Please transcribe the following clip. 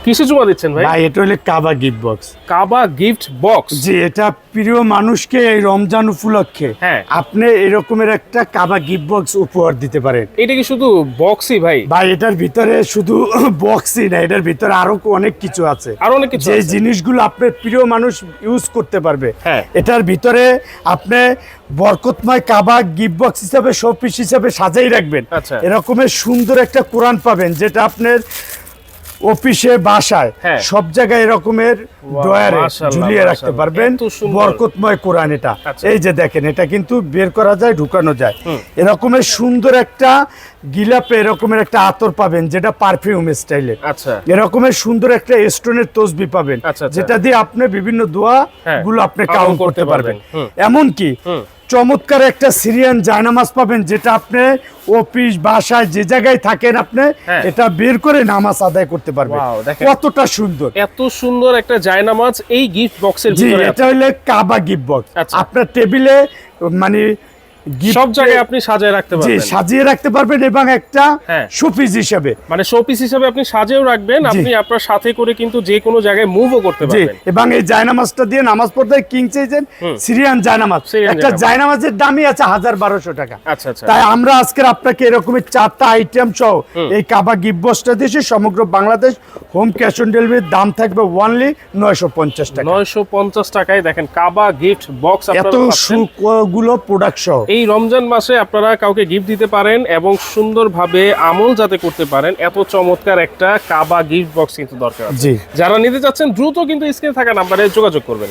কিসে জমা দিচ্ছেন ভাই? ভাই এটা হলো কাবা গিফট বক্স। কাবা গিফট বক্স। জি, এটা প্রিয় মানুষকে এই রমজান উপলক্ষে হ্যাঁ। আপনি এরকমের একটা কাবা গিফট বক্স উপহার দিতে পারেন। এটা কি শুধু বক্সই ভাই? ভাই এটার ভিতরে শুধু বক্সই না, এটার ভিতরে আরো অনেক কিছু আছে, আরো অনেক কিছু যে আছে। জিনিসগুলো আপনার প্রিয় মানুষ ইউজ করতে পারবে। হ্যাঁ। এটার ভিতরে আপনি বরকতময় কাবা গিফট বক্স হিসাবে শোপিস হিসাবে সাজাই রাখবেন। আচ্ছা। এরকমের সুন্দর একটা কোরআন পাবেন, যেটা আপনার অফিসে বাসায় হ্যাঁ। সব জায়গায় এরকমের ড্রয়ারে মাশাআল্লাহ, ঝুলিয়ে রাখতে মাশাআল্লাহ। পারবেন। এত সুন্দর। বরকতময় কোরআন এটা। আচ্ছা। এই যে দেখেন, এটা কিন্তু বের করা যায়, ঢুকানো যায়। এরকমের সুন্দর একটা গিলাপে এরকমের একটা আতর পাবেন, যেটা পারফিউম স্টাইলের। আচ্ছা। এরকমের সুন্দর একটা স্টোনের তসবি পাবেন, আচ্ছা, আচ্ছা। যেটা দিয়ে আপনি বিভিন্ন দোয়া হ্যাঁ, গুলো আপনি কাউন্ট কাউন্ট করতে করতে পারবেন। হুম। এমনকি চমৎকার একটা সিরিয়ান জায়নামাজ পাবেন, যেটা আপনি অফিস বাসায় যে জায়গায় থাকেন আপনি হ্যাঁ। এটা বের করে নামাজ আদায় করতে পারবেন। Wow, দেখেন। কতটা সুন্দর! এত সুন্দর একটা জায়নামাজ এই গিফট বক্সের জি, ভিতরে এটা আছে। হলো কাবা গিফট বক্স। আচ্ছা। আপনার টেবিলে মানে gift সব জায়গায় আপনি সাজিয়ে রাখতে জি পারবেন। সাজিয়ে রাখতে পারবেন, এবং একটা হ্যাঁ। শোপিস হিসেবে। মানে শোপিস হিসেবে আপনি সাজিয়েও রাখবেন, জি। আপনি আপনার সাথে করে কিন্তু যে কোনো জায়গায় মুভও করতে জি, পারবেন। এবং এই জায়নামাজটা দিয়ে নামাজ পড়তে কিং চাইছেন সিরিয়ান জায়নামাজ। সিরিয়ান একটা জায়নামাজ। জায়নামাজের দামই আছে 1200 টাকা। আচ্ছা, আচ্ছা। তাই আমরা আজকে আপনাকে এরকমের 4টা আইটেম সহ এই কাবা গিফট বক্সটা দিয়েছি। সমগ্র বাংলাদেশ হোম ক্যাশ অন ডেলিভারির দাম থাকবে অনলি 950 টাকা। 950 টাকায় দেখেন কাবা গিফট বক্স এত আপনারা পাচ্ছেন। সুগুলো প্রোডাক্ট সহ। এই রমজান মাসে আপনারা কাউকে গিফট দিতে পারেন এবং সুন্দরভাবে আমল যাতে করতে পারেন, এত চমৎকার একটা কাবা গিফট বক্স কিন্তু দরকার আছে। জি। যারা নিতে চাচ্ছেন দ্রুত কিন্তু স্ক্রিনে থাকা নাম্বারে যোগাযোগ করবেন।